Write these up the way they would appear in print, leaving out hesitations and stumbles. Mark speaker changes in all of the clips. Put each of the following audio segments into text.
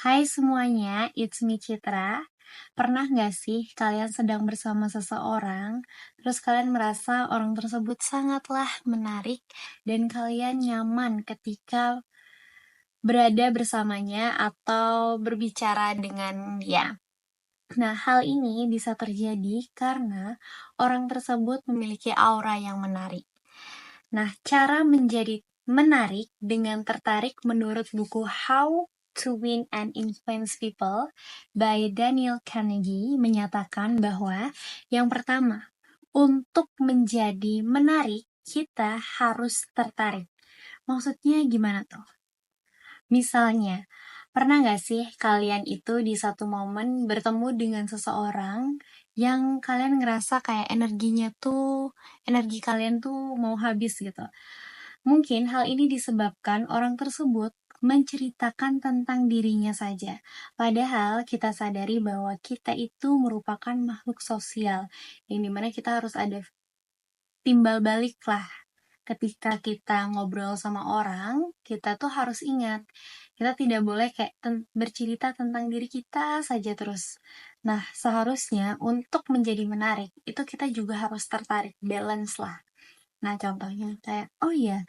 Speaker 1: Hai semuanya, it's me Citra. Pernah nggak sih kalian sedang bersama seseorang, terus kalian merasa orang tersebut sangatlah menarik dan kalian nyaman ketika berada bersamanya atau berbicara dengan dia? Nah, hal ini bisa terjadi karena orang tersebut memiliki aura yang menarik. Nah, cara menjadi menarik dengan tertarik menurut buku How to Win and Influence People by Daniel Carnegie menyatakan bahwa yang pertama, untuk menjadi menarik, kita harus tertarik. Maksudnya gimana tuh? Misalnya, pernah nggak sih kalian itu di satu momen bertemu dengan seseorang yang kalian ngerasa kayak energi kalian tuh mau habis gitu. Mungkin hal ini disebabkan orang tersebut menceritakan tentang dirinya saja. Padahal kita sadari bahwa kita itu merupakan makhluk sosial, yang dimana kita harus ada timbal balik lah. Ketika kita ngobrol sama orang, kita tuh harus ingat, kita tidak boleh kayak bercerita tentang diri kita saja terus. Nah, seharusnya untuk menjadi menarik, itu kita juga harus tertarik, balance lah. Nah, contohnya kayak, oh iya,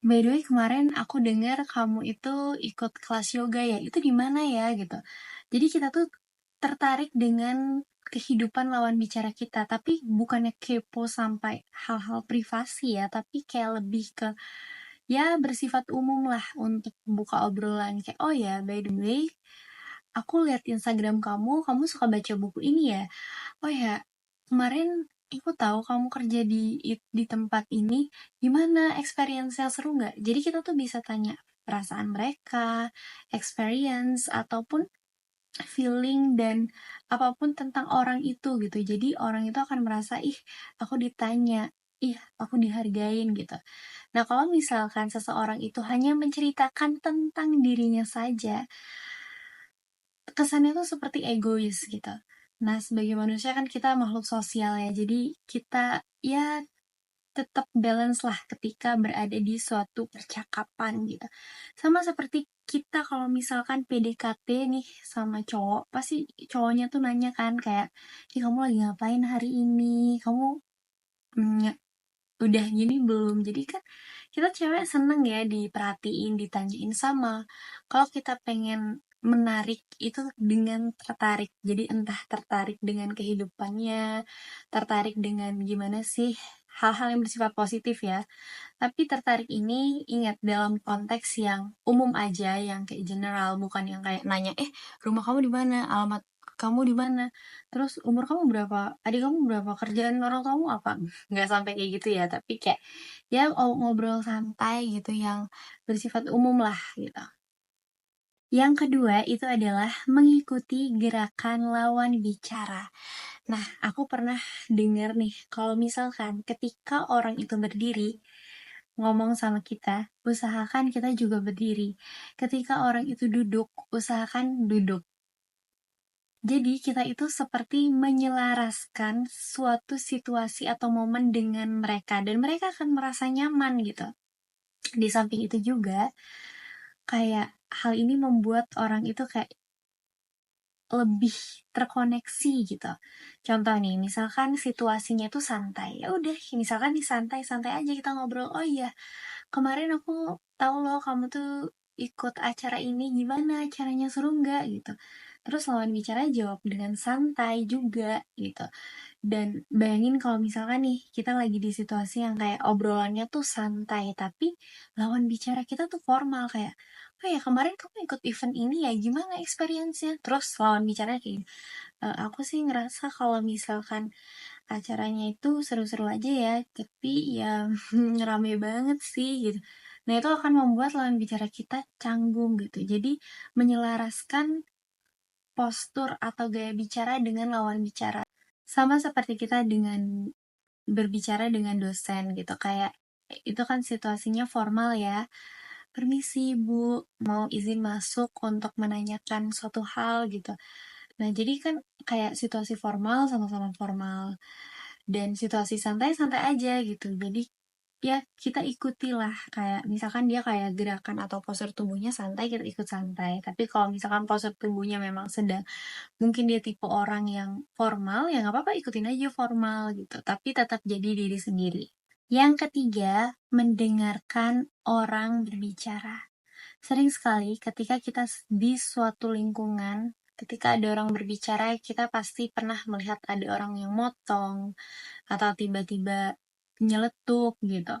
Speaker 1: by the way kemarin aku dengar kamu itu ikut kelas yoga ya, itu di mana ya gitu. Jadi kita tuh tertarik dengan kehidupan lawan bicara kita, tapi bukannya kepo sampai hal-hal privasi ya, tapi kayak lebih ke ya bersifat umum lah untuk buka obrolan kayak oh ya by the way aku lihat Instagram kamu suka baca buku ini ya. Oh ya, kemarin aku tahu kamu kerja di tempat ini, gimana experience-nya, seru nggak? Jadi kita tuh bisa tanya perasaan mereka, experience, ataupun feeling dan apapun tentang orang itu gitu. Jadi orang itu akan merasa, ih aku ditanya, ih aku dihargain gitu. Nah kalau misalkan seseorang itu hanya menceritakan tentang dirinya saja, kesannya tuh seperti egois gitu. Nah, sebagai manusia kan kita makhluk sosial ya, jadi kita ya tetap balance lah ketika berada di suatu percakapan gitu. Sama seperti kita kalau misalkan PDKT nih sama cowok, pasti cowoknya tuh nanya kan kayak, "Ih, kamu lagi ngapain hari ini? Kamu mm, udah gini belum?" Jadi kan kita cewek seneng ya diperhatiin, ditanyain. Sama kalau kita pengen menarik itu dengan tertarik, jadi entah tertarik dengan kehidupannya, tertarik dengan gimana sih hal-hal yang bersifat positif ya, tapi tertarik ini ingat dalam konteks yang umum aja, yang kayak general, bukan yang kayak nanya, rumah kamu di mana, alamat kamu di mana, terus umur kamu berapa, adik kamu berapa, kerjaan orang kamu apa. Nggak sampai kayak gitu ya, tapi kayak ya ngobrol santai gitu yang bersifat umum lah gitu. Yang kedua itu adalah mengikuti gerakan lawan bicara. Nah, aku pernah dengar nih, kalau misalkan ketika orang itu berdiri, ngomong sama kita, usahakan kita juga berdiri. Ketika orang itu duduk, usahakan duduk. Jadi kita itu seperti menyelaraskan suatu situasi atau momen dengan mereka, dan mereka akan merasa nyaman gitu. Di samping itu juga, kayak hal ini membuat orang itu kayak lebih terkoneksi gitu. Contoh nih, misalkan situasinya tuh santai. Ya udah, misalkan nih santai-santai aja kita ngobrol. Oh iya, kemarin aku tahu loh kamu tuh ikut acara ini, gimana acaranya, seru nggak gitu. Terus lawan bicara jawab dengan santai juga gitu. Dan bayangin kalau misalkan nih kita lagi di situasi yang kayak obrolannya tuh santai, tapi lawan bicara kita tuh formal kayak, oh ya kemarin kamu ikut event ini ya, gimana experience-nya? Terus lawan bicara kayak, aku sih ngerasa kalau misalkan acaranya itu seru-seru aja ya, tapi ya rame banget sih gitu. Nah itu akan membuat lawan bicara kita canggung gitu. Jadi menyelaraskan postur atau gaya bicara dengan lawan bicara. Sama seperti kita dengan berbicara dengan dosen gitu, kayak itu kan situasinya formal ya. Permisi Bu, mau izin masuk untuk menanyakan suatu hal gitu. Nah, jadi kan kayak situasi formal sama-sama formal dan situasi santai-santai aja gitu. Jadi ya kita ikutilah, kayak misalkan dia kayak gerakan atau postur tubuhnya santai, kita ikut santai. Tapi kalau misalkan postur tubuhnya memang sedang mungkin dia tipe orang yang formal, ya nggak apa-apa ikutin aja formal gitu, tapi tetap jadi diri sendiri. Yang ketiga, mendengarkan orang berbicara. Sering sekali ketika kita di suatu lingkungan, ketika ada orang berbicara, kita pasti pernah melihat ada orang yang motong, atau tiba-tiba nyeletuk gitu.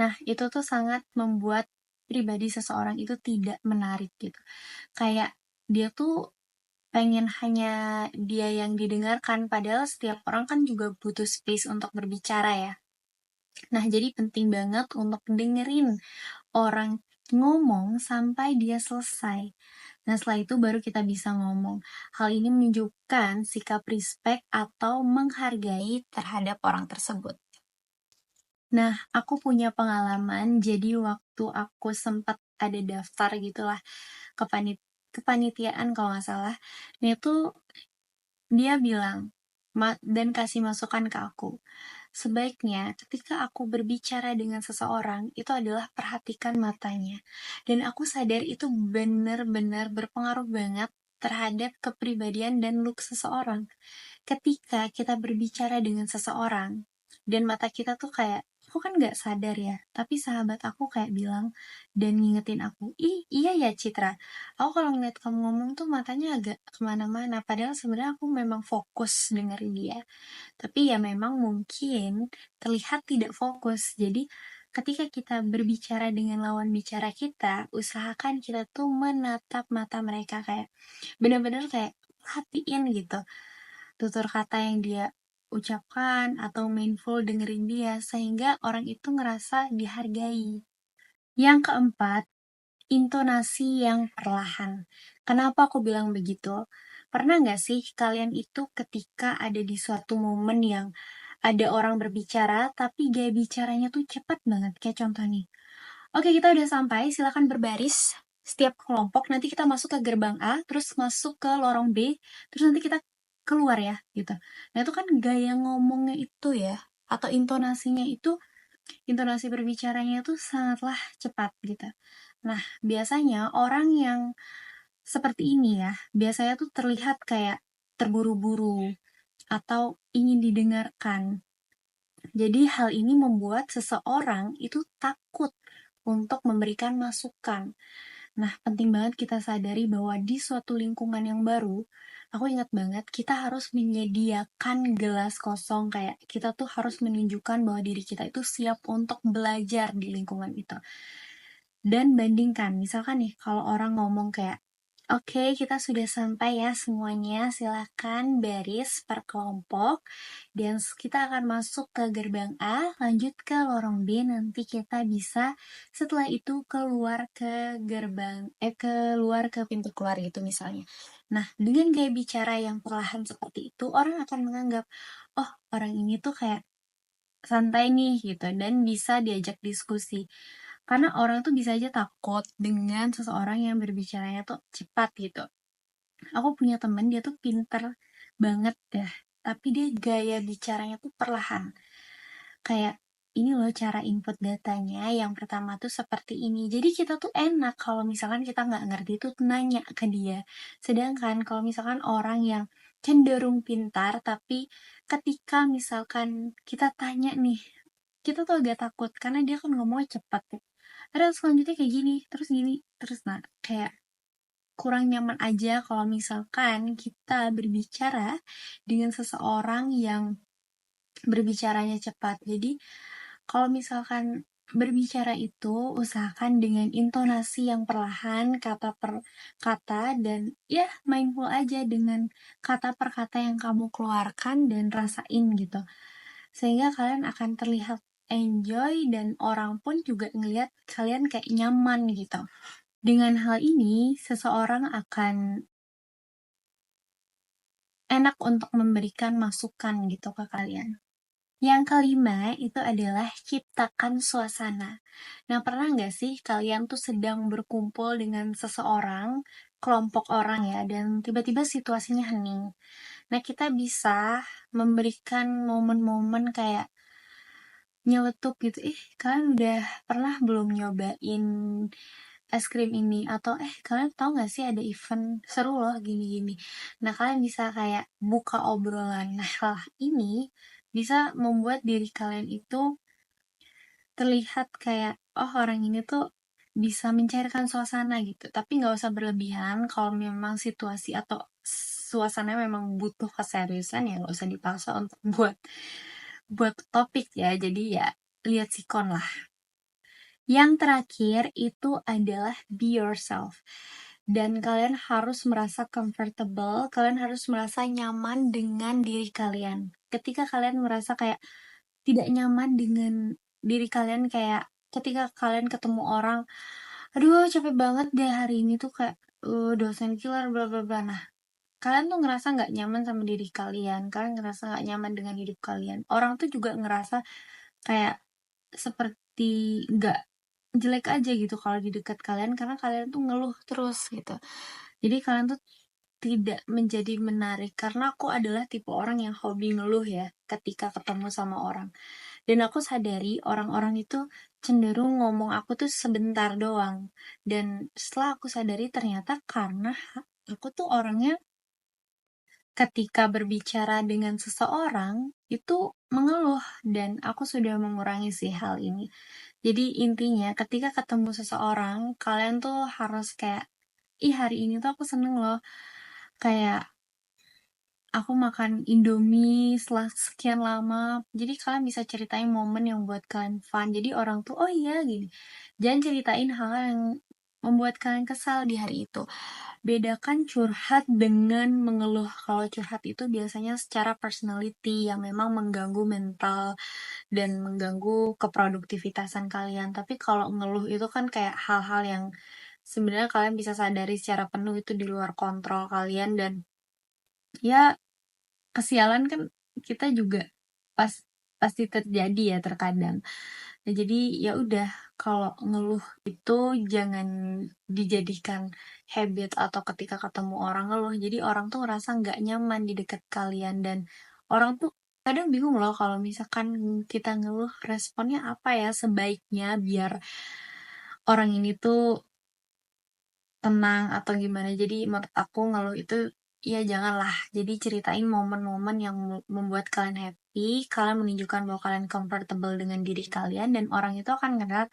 Speaker 1: Nah, itu tuh sangat membuat pribadi seseorang itu tidak menarik gitu. Kayak dia tuh pengen hanya dia yang didengarkan, padahal setiap orang kan juga butuh space untuk berbicara ya. Nah, jadi penting banget untuk dengerin orang ngomong sampai dia selesai. Nah, setelah itu baru kita bisa ngomong. Hal ini menunjukkan sikap respect atau menghargai terhadap orang tersebut. Nah, aku punya pengalaman, jadi waktu aku sempat ada daftar gitulah kepanitiaan kalau nggak salah. Nah itu dia bilang dan kasih masukan ke aku. Sebaiknya ketika aku berbicara dengan seseorang, itu adalah perhatikan matanya. Dan aku sadar itu benar-benar berpengaruh banget terhadap kepribadian dan look seseorang. Ketika kita berbicara dengan seseorang, dan mata kita tuh kayak, aku kan gak sadar ya, tapi sahabat aku kayak bilang, dan ngingetin aku, ih iya ya Citra, aku kalau ngeliat kamu ngomong tuh matanya agak kemana-mana, padahal sebenarnya aku memang fokus dengerin dia. Tapi ya memang mungkin terlihat tidak fokus. Jadi ketika kita berbicara dengan lawan bicara kita, usahakan kita tuh menatap mata mereka kayak bener-bener kayak hatiin gitu tutur kata yang dia ucapkan atau mindful dengerin dia sehingga orang itu ngerasa dihargai. Yang keempat, intonasi yang perlahan. Kenapa aku bilang begitu? Pernah nggak sih kalian itu ketika ada di suatu momen yang ada orang berbicara tapi gaya bicaranya tuh cepat banget, kayak contoh nih. Oke, kita udah sampai, silakan berbaris. Setiap kelompok nanti kita masuk ke gerbang A, terus masuk ke lorong B, terus nanti kita keluar ya, gitu. Nah, itu kan gaya ngomongnya itu ya, atau intonasinya itu, intonasi berbicaranya itu sangatlah cepat gitu. Nah, biasanya orang yang seperti ini ya, biasanya tuh terlihat kayak terburu-buru atau ingin didengarkan. Jadi hal ini membuat seseorang itu takut untuk memberikan masukan. Nah, penting banget kita sadari bahwa di suatu lingkungan yang baru, aku ingat banget kita harus menyediakan gelas kosong, kayak kita tuh harus menunjukkan bahwa diri kita itu siap untuk belajar di lingkungan itu. Dan bandingkan, misalkan nih kalau orang ngomong kayak, oke, kita sudah sampai ya semuanya, silakan baris per kelompok dan kita akan masuk ke gerbang A, lanjut ke lorong B, nanti kita bisa setelah itu keluar ke keluar ke pintu keluar gitu misalnya. Nah, dengan gaya bicara yang perlahan seperti itu, orang akan menganggap, oh, orang ini tuh kayak santai nih gitu dan bisa diajak diskusi. Karena orang tuh bisa aja takut dengan seseorang yang berbicaranya tuh cepat gitu. Aku punya temen, dia tuh pinter banget dah. Tapi dia gaya bicaranya tuh perlahan. Kayak, ini loh cara input datanya, yang pertama tuh seperti ini. Jadi kita tuh enak kalau misalkan kita nggak ngerti tuh nanya ke dia. Sedangkan kalau misalkan orang yang cenderung pintar, tapi ketika misalkan kita tanya nih, kita tuh agak takut karena dia kan ngomongnya cepat ya. Ada selanjutnya kayak gini, terus nah kayak kurang nyaman aja kalau misalkan kita berbicara dengan seseorang yang berbicaranya cepat. Jadi kalau misalkan berbicara itu usahakan dengan intonasi yang perlahan, kata per kata, dan ya mindful aja dengan kata per kata yang kamu keluarkan dan rasain gitu. Sehingga kalian akan terlihat enjoy dan orang pun juga ngelihat kalian kayak nyaman gitu. Dengan hal ini, seseorang akan enak untuk memberikan masukan gitu ke kalian. Yang kelima itu adalah ciptakan suasana. Nah, pernah nggak sih kalian tuh sedang berkumpul dengan seseorang, kelompok orang ya, dan tiba-tiba situasinya hening. Nah, kita bisa memberikan momen-momen kayak nyeletuk gitu, kalian udah pernah belum nyobain es krim ini? Atau, kalian tahu nggak sih ada event seru loh gini-gini. Nah, kalian bisa kayak buka obrolan. Nah, hal ini bisa membuat diri kalian itu terlihat kayak, oh orang ini tuh bisa mencairkan suasana gitu. Tapi nggak usah berlebihan kalau memang situasi atau suasana memang butuh keseriusan ya nggak usah dipaksa untuk buat buat topik ya. Jadi ya lihat sikon lah. Yang terakhir itu adalah be yourself. Dan kalian harus merasa comfortable, kalian harus merasa nyaman dengan diri kalian. Ketika kalian merasa kayak tidak nyaman dengan diri kalian, kayak ketika kalian ketemu orang, aduh capek banget deh hari ini tuh kayak dosen killer bla bla bla. Nah, kalian tuh ngerasa nggak nyaman sama diri kalian, kalian ngerasa nggak nyaman dengan hidup kalian. Orang tuh juga ngerasa kayak seperti nggak jelek aja gitu kalau di dekat kalian karena kalian tuh ngeluh terus gitu. Jadi kalian tuh tidak menjadi menarik karena aku adalah tipe orang yang hobi ngeluh ya ketika ketemu sama orang. Dan aku sadari orang-orang itu cenderung ngomong aku tuh sebentar doang. Dan setelah aku sadari ternyata karena aku tuh orangnya ketika berbicara dengan seseorang itu mengeluh dan aku sudah mengurangi sih hal ini. Jadi intinya ketika ketemu seseorang, kalian tuh harus kayak, ih hari ini tuh aku seneng loh. Kayak aku makan Indomie setelah sekian lama. Jadi kalian bisa ceritain momen yang buat kalian fun. Jadi orang tuh, oh iya gini. Jangan ceritain hal yang membuat kalian kesal di hari itu. Bedakan curhat dengan mengeluh. Kalau curhat itu biasanya secara personality yang memang mengganggu mental dan mengganggu keproduktivitasan kalian. Tapi kalau ngeluh itu kan kayak hal-hal yang sebenarnya kalian bisa sadari secara penuh itu di luar kontrol kalian dan ya kesialan kan kita juga pas pasti terjadi ya terkadang. Nah, jadi ya udah kalau ngeluh itu jangan dijadikan habit atau ketika ketemu orang ngeluh. Jadi orang tuh ngerasa nggak nyaman di dekat kalian dan orang tuh kadang bingung loh kalau misalkan kita ngeluh responnya apa ya sebaiknya biar orang ini tuh tenang atau gimana. Jadi menurut aku ngeluh itu ya janganlah. Jadi ceritain momen-momen yang membuat kalian happy, kalian menunjukkan bahwa kalian comfortable dengan diri kalian dan orang itu akan ngeliat,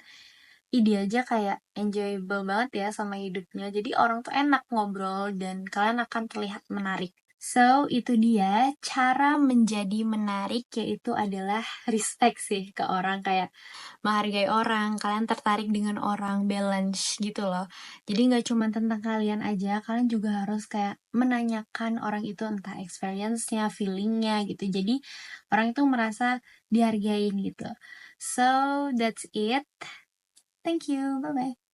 Speaker 1: ih dia aja kayak enjoyable banget ya sama hidupnya. Jadi orang tuh enak ngobrol dan kalian akan terlihat menarik. So, itu dia cara menjadi menarik yaitu adalah respect sih ke orang kayak menghargai orang, kalian tertarik dengan orang, balance gitu loh. Jadi nggak cuma tentang kalian aja, kalian juga harus kayak menanyakan orang itu entah experience-nya, feeling-nya gitu. Jadi orang itu merasa dihargain gitu. So, that's it. Thank you. Bye-bye.